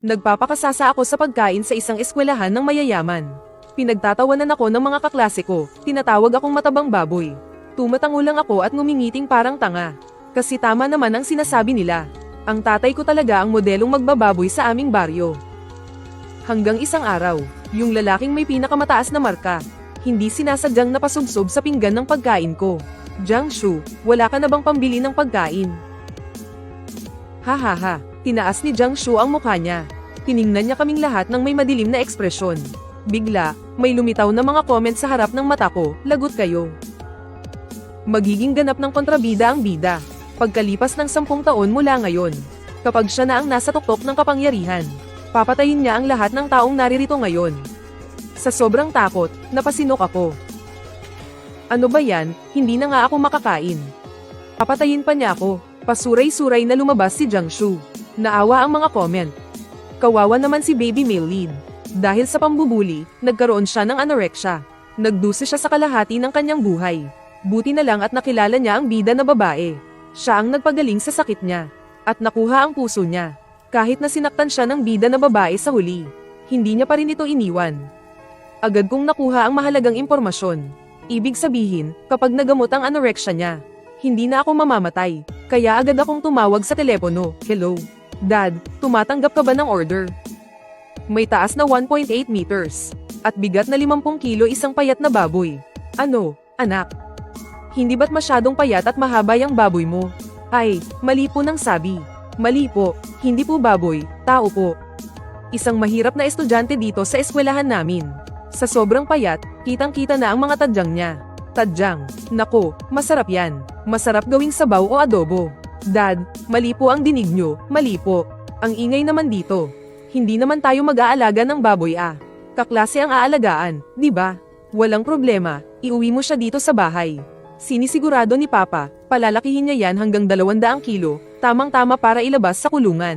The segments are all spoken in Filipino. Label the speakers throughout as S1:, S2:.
S1: Nagpapakasasa ako sa pagkain sa isang eskwelahan ng mayayaman. Pinagtatawanan ako ng mga kaklase ko, tinatawag akong matabang baboy. Tumatango lang ako at ngumingiting parang tanga. Kasi tama naman ang sinasabi nila. Ang tatay ko talaga ang modelong magbababoy sa aming baryo. Hanggang isang araw, yung lalaking may pinakamataas na marka, hindi sinasadyang napasubsob sa pinggan ng pagkain ko. Jiangshu, wala ka na bang pambili ng pagkain? Hahaha, tinaas ni Jiangshu ang mukha niya. Tiningnan niya kaming lahat ng may madilim na ekspresyon. Bigla, may lumitaw na mga comment sa harap ng mata ko, lagot kayo. Magiging ganap ng kontrabida ang bida. Pagkalipas ng 10 taon mula ngayon, kapag siya na ang nasa tuktok ng kapangyarihan, papatayin niya ang lahat ng taong naririto ngayon. Sa sobrang takot, napasinok ako. Ano ba yan, hindi na nga ako makakain. Papatayin pa niya ako. Pasuray-suray na lumabas si Jiangshu. Naawa ang mga comment. Kawawa naman si baby male lead. Dahil sa pambubuli, nagkaroon siya ng anorexia. Nagdusi siya sa kalahati ng kanyang buhay. Buti na lang at nakilala niya ang bida na babae. Siya ang nagpagaling sa sakit niya. At nakuha ang puso niya. Kahit na sinaktan siya ng bida na babae sa huli, hindi niya pa rin ito iniwan. Agad kong nakuha ang mahalagang impormasyon. Ibig sabihin, kapag nagamot ang anorexia niya, hindi na ako mamamatay. Kaya agad akong tumawag sa telepono. Hello, Dad, tumatanggap ka ba ng order? May taas na 1.8 meters. At bigat na 50 kilo isang payat na baboy. Ano, anak? Hindi ba't masyadong payat at mahaba yung baboy mo? Ay, mali po nang sabi. Mali po, hindi po baboy, tao po. Isang mahirap na estudyante dito sa eskwelahan namin. Sa sobrang payat, kitang-kita na ang mga tadyang niya. Tadyang, nako, masarap yan. Masarap gawing sabaw o adobo. Dad, mali po ang dinig nyo, mali po. Ang ingay naman dito. Hindi naman tayo mag-aalaga ng baboy ah. Kaklase ang aalagaan, di ba? Walang problema, iuwi mo siya dito sa bahay. Sinisigurado ni Papa, palalakihin niya yan hanggang 200 kilo, tamang-tama para ilabas sa kulungan.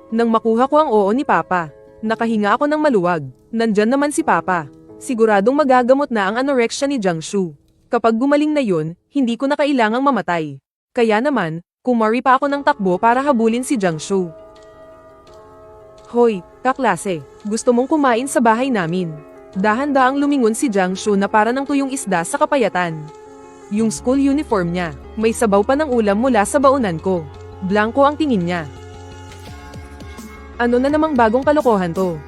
S1: Nang makuha ko ang oo ni Papa, nakahinga ako ng maluwag. Nandyan naman si Papa. Siguradong magagamot na ang anorexia ni Jiangshu. Kapag gumaling na yun, hindi ko na kailangang mamatay. Kaya naman, kumari pa ako ng takbo para habulin si Jiangshu. Hoy, kaklase, gusto mong kumain sa bahay namin? Dahan-daang lumingon si Jiangshu na para ng tuyong isda sa kapayatan. Yung school uniform niya, may sabaw pa ng ulam mula sa baunan ko. Blanco ang tingin niya. Ano na namang bagong kalokohan to?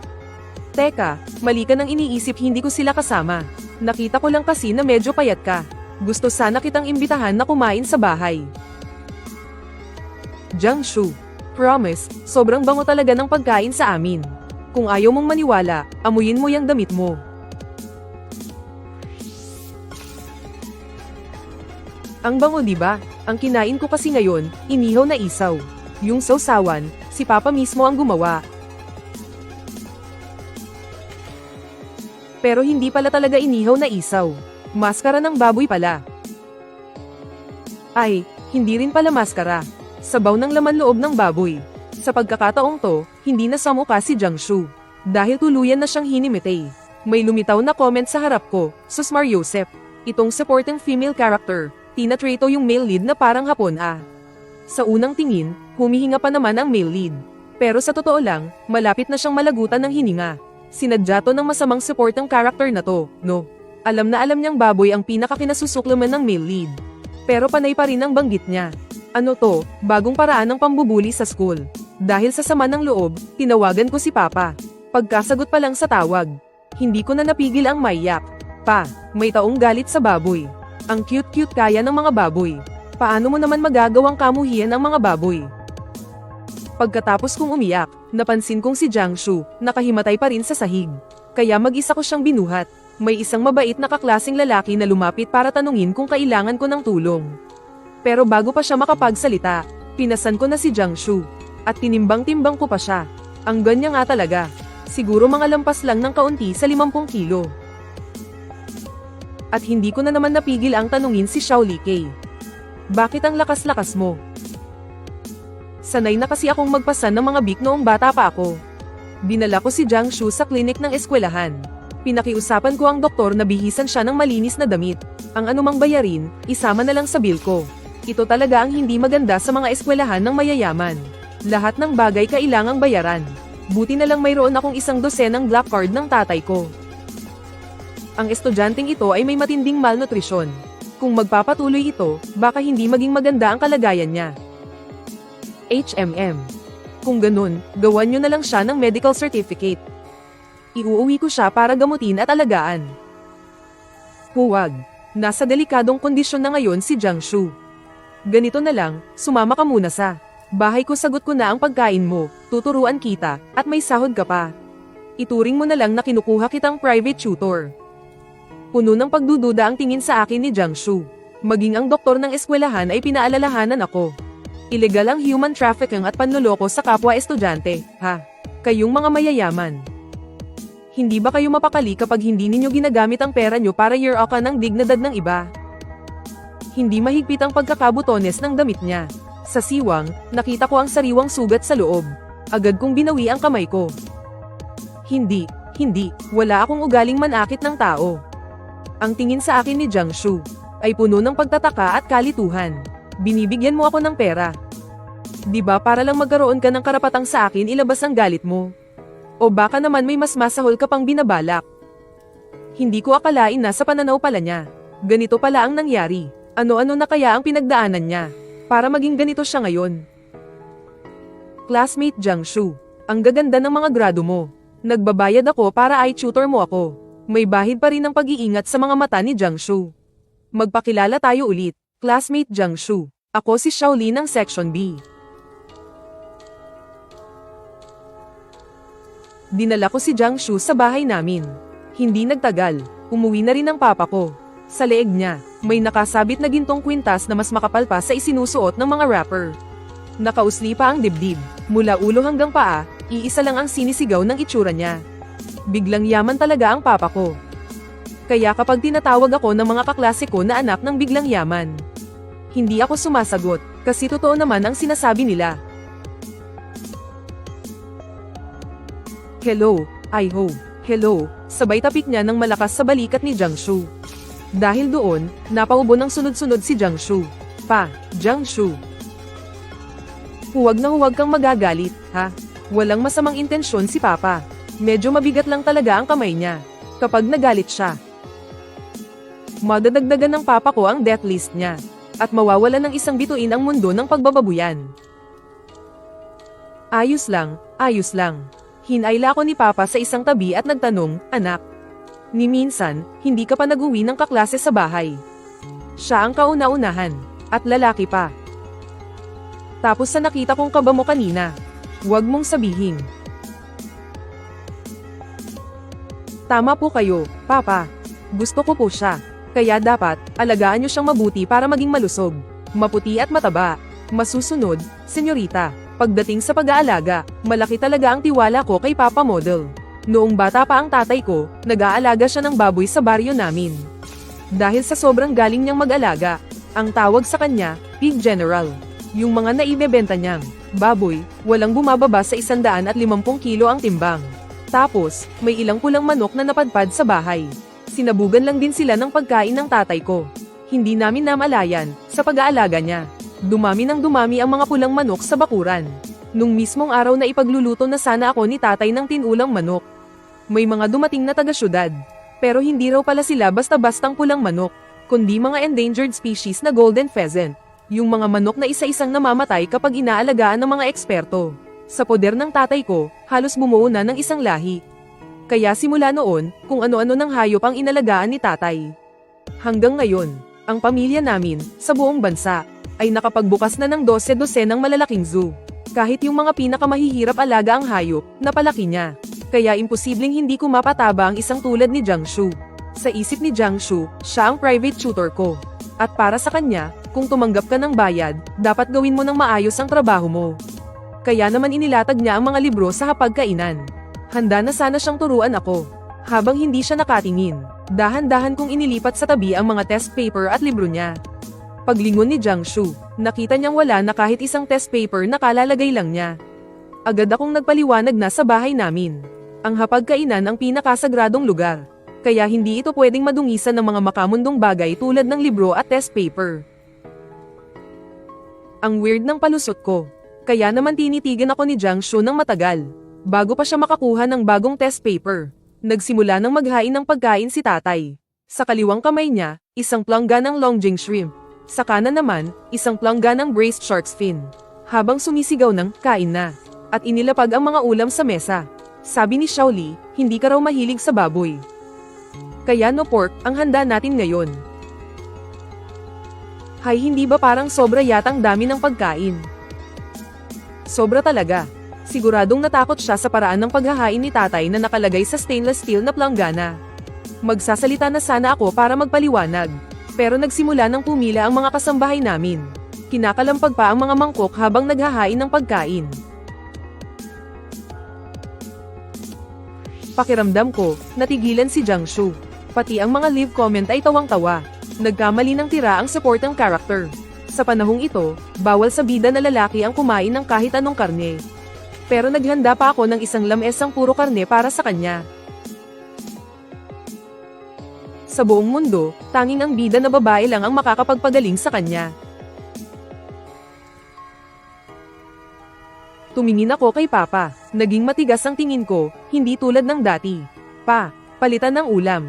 S1: Teka, mali ka nang iniisip, hindi ko sila kasama. Nakita ko lang kasi na medyo payat ka. Gusto sana kitang imbitahan na kumain sa bahay. Jiangshu, promise, sobrang bango talaga ng pagkain sa amin. Kung ayaw mong maniwala, amuyin mo yung damit mo. Ang bango diba? Ang kinain ko kasi ngayon, inihaw na isaw. Yung sausawan, si Papa mismo ang gumawa. Pero hindi pala talaga inihaw na isaw. Maskara ng baboy pala. Ay, hindi rin pala maskara. Sabaw ng laman loob ng baboy. Sa pagkakataong to, hindi na samukha si Jiangshu. Dahil tuluyan na siyang hinimitay. May lumitaw na comment sa harap ko, Susmar Yosef. Itong supporting female character, tinatrato yung male lead na parang hapon ah. Sa unang tingin, humihinga pa naman ang male lead. Pero sa totoo lang, malapit na siyang malagutan ng hininga. Sinadya to ng masamang supporting character na to, no? Alam na alam niyang baboy ang pinakakinasusuklaman ng male lead. Pero panay pa rin ang banggit niya. Ano to, bagong paraan ng pambubuli sa school. Dahil sa sama ng loob, tinawagan ko si Papa. Pagkasagot pa lang sa tawag, hindi ko na napigil ang maiyak. Pa, may taong galit sa baboy. Ang cute-cute kaya ng mga baboy. Paano mo naman magagawang kamuhian ang mga baboy? Pagkatapos kong umiyak, napansin kong si Jiangshu, nakahimatay pa rin sa sahig. Kaya mag-isa ko siyang binuhat. May isang mabait na kaklaseng lalaki na lumapit para tanungin kung kailangan ko ng tulong. Pero bago pa siya makapagsalita, pinasan ko na si Jiangshu. At tinimbang-timbang ko pa siya. Ang ganya nga talaga. Siguro mga lampas lang ng kaunti sa 50 kilo. At hindi ko na naman napigil ang tanungin si Xiao Likay. Bakit ang lakas-lakas mo? Sanay na kasi akong magpasan ng mga bik noong bata pa ako. Dinala ko si Jiangshu sa klinik ng eskwelahan. Pinakiusapan ko ang doktor na bihisan siya ng malinis na damit. Ang anumang bayarin, isama na lang sa bill ko. Ito talaga ang hindi maganda sa mga eskwelahan ng mayayaman. Lahat ng bagay kailangang bayaran. Buti na lang mayroon akong 12 black card ng tatay ko. Ang estudyanteng ito ay may matinding malnutrisyon. Kung magpapatuloy ito, baka hindi maging maganda ang kalagayan niya. HMM. Kung ganun, gawan nyo na lang siya ng medical certificate. Iuuwi ko siya para gamutin at alagaan. Huwag. Nasa delikadong kondisyon na ngayon si Jiangshu. Ganito na lang, sumama ka muna sa bahay ko, sagot ko na ang pagkain mo, tuturuan kita, at may sahod ka pa. Ituring mo na lang na kinukuha kitang private tutor. Puno ng pagdududa ang tingin sa akin ni Jiangshu. Maging ang doktor ng eskwelahan ay pinaalalahanan ako. Ilegal ang human trafficking at panloloko sa kapwa estudyante, ha? Kayong mga mayayaman. Hindi ba kayo mapakali kapag hindi ninyo ginagamit ang pera nyo para year-oka ng dignidad ng iba? Hindi mahigpit ang pagkakabutones ng damit niya. Sa siwang, nakita ko ang sariwang sugat sa loob. Agad kong binawi ang kamay ko. Hindi, wala akong ugaling manakit ng tao. Ang tingin sa akin ni Jiangshu ay puno ng pagtataka at kalituhan. Binibigyan mo ako ng pera. Di ba para lang magkaroon ka ng karapatang sa akin ilabas ang galit mo? O baka naman may mas masahol ka pang binabalak? Hindi ko akalain na sa pananaw pala niya. Ganito pala ang nangyari. Ano-ano na kaya ang pinagdaanan niya para maging ganito siya ngayon? Classmate Jiangshu, ang gaganda ng mga grado mo. Nagbabayad ako para i-tutor mo ako. May bahid pa rin ang pag-iingat sa mga mata ni Jiangshu. Magpakilala tayo ulit. Classmate Jiangshu. Ako si Shaolin ng Section B. Dinala ko si Jiangshu sa bahay namin. Hindi nagtagal, umuwi na rin ang papa ko. Sa leeg niya, may nakasabit na gintong kwintas na mas makapal pa sa isinusuot ng mga rapper. Nakausli pa ang dibdib, mula ulo hanggang paa, iisa lang ang sinisigaw ng itsura niya. Biglang yaman talaga ang papa ko. Kaya kapag tinatawag ako ng mga kaklase ko na anak ng biglang yaman, hindi ako sumasagot, kasi totoo naman ang sinasabi nila. Hello, I-ho, hello, sabay tapik niya ng malakas sa balikat ni Jiangshu. Dahil doon, napaubo ng sunod-sunod si Jiangshu. Jiangshu. Huwag na huwag kang magagalit, ha? Walang masamang intensyon si Papa. Medyo mabigat lang talaga ang kamay niya kapag nagalit siya. Madadagdagan ng Papa ko ang death list niya. At mawawalan ng isang bituin ang mundo ng pagbababuyan. Ayos lang. Hinayla ko ni Papa sa isang tabi at nagtanong, anak. Ni minsan, hindi ka pa nag-uwi ng kaklase sa bahay. Siya ang kauna-unahan. At lalaki pa. Tapos sa nakita kong kaba mo kanina. Huwag mong sabihin. Tama po kayo, Papa. Gusto ko po siya. Kaya dapat, alagaan niyo siyang mabuti para maging malusog, maputi at mataba. Masusunod, senyorita, pagdating sa pag-aalaga, malaki talaga ang tiwala ko kay Papa Model. Noong bata pa ang tatay ko, nag-aalaga siya ng baboy sa baryo namin. Dahil sa sobrang galing niyang mag-alaga, ang tawag sa kanya, Pig General. Yung mga naibebenta niyang baboy, walang bumababa sa 150 kilo ang timbang. Tapos, may ilang pulang manok na napadpad sa bahay. Sinabugan lang din sila ng pagkain ng tatay ko. Hindi namin namalayan, sa pag-aalaga niya. Dumami ng dumami ang mga pulang manok sa bakuran. Nung mismong araw na ipagluluto na sana ako ni tatay ng tinulang manok. May mga dumating na taga-syudad. Pero hindi raw pala sila basta-bastang pulang manok, kundi mga endangered species na golden pheasant. Yung mga manok na isa-isang namamatay kapag inaalagaan ng mga eksperto. Sa poder ng tatay ko, halos bumuo na ng isang lahi. Kaya simula noon, kung ano-ano ng hayop ang inalagaan ni tatay. Hanggang ngayon, ang pamilya namin, sa buong bansa, ay nakapagbukas na ng 12 ng malalaking zoo. Kahit yung mga pinakamahihirap alaga ang hayop, napalaki niya. Kaya imposibleng hindi ko mapataba ang isang tulad ni Jiangshu. Sa isip ni Jiangshu, siya ang private tutor ko. At para sa kanya, kung tumanggap ka ng bayad, dapat gawin mo ng maayos ang trabaho mo. Kaya naman inilatag niya ang mga libro sa hapagkainan. Handa na sana siyang turuan ako. Habang hindi siya nakatingin, dahan-dahan kong inilipat sa tabi ang mga test paper at libro niya. Paglingon ni Jiangshu, nakita niyang wala na kahit isang test paper na kalalagay lang niya. Agad akong nagpaliwanag na sa bahay namin. Ang hapagkainan ang pinakasagradong lugar. Kaya hindi ito pwedeng madungisan ng mga makamundong bagay tulad ng libro at test paper. Ang weird ng palusot ko. Kaya naman tinitigan ako ni Jiang Shu ng matagal. Bago pa siya makakuha ng bagong test paper. Nagsimula ng maghain ng pagkain si tatay. Sa kaliwang kamay niya, isang plangga ng longjing shrimp. Sa kanan naman, isang plangga ng braised shark's fin. Habang sumisigaw ng, kain na. At inilapag ang mga ulam sa mesa. Sabi ni Xiaoli, hindi ka raw mahilig sa baboy. Kaya no pork, ang handa natin ngayon. Hay, hindi ba parang sobra yatang dami ng pagkain? Sobra talaga. Siguradong natakot siya sa paraan ng paghahain ni tatay na nakalagay sa stainless steel na planggana. Magsasalita na sana ako para magpaliwanag. Pero nagsimula ng pumila ang mga kasambahay namin. Kinakalampag pa ang mga mangkok habang naghahain ng pagkain. Pakiramdam ko, natigilan si Jiang Shu. Pati ang mga live comment ay tawang-tawa. Nagkamali ng tira ang supporting character. Sa panahong ito, bawal sa bida na lalaki ang kumain ng kahit anong karne. Pero naghanda pa ako ng isang lamesang puro karne para sa kanya. Sa buong mundo, tanging ang bida na babae lang ang makakapagpagaling sa kanya. Tumingin ako kay Papa. Naging matigas ang tingin ko, hindi tulad ng dati. Pa, palitan ng ulam.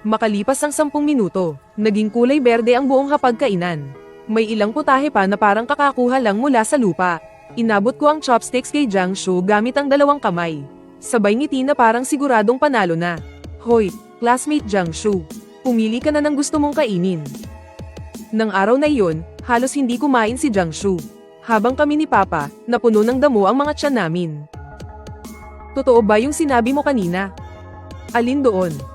S1: Makalipas ang 10 minuto, naging kulay berde ang buong hapagkainan. May ilang putahe pa na parang kakakuha lang mula sa lupa. Inabot ko ang chopsticks kay Jiang Shu gamit ang 2 kamay. Sabay ngiti na parang siguradong panalo na. Hoy, classmate Jiang Shu, pumili ka na ng gusto mong kainin. Nang araw na iyon, halos hindi kumain si Jiang Shu. Habang kami ni Papa, napuno ng damo ang mga tiyan namin. Totoo ba yung sinabi mo kanina? Alin doon?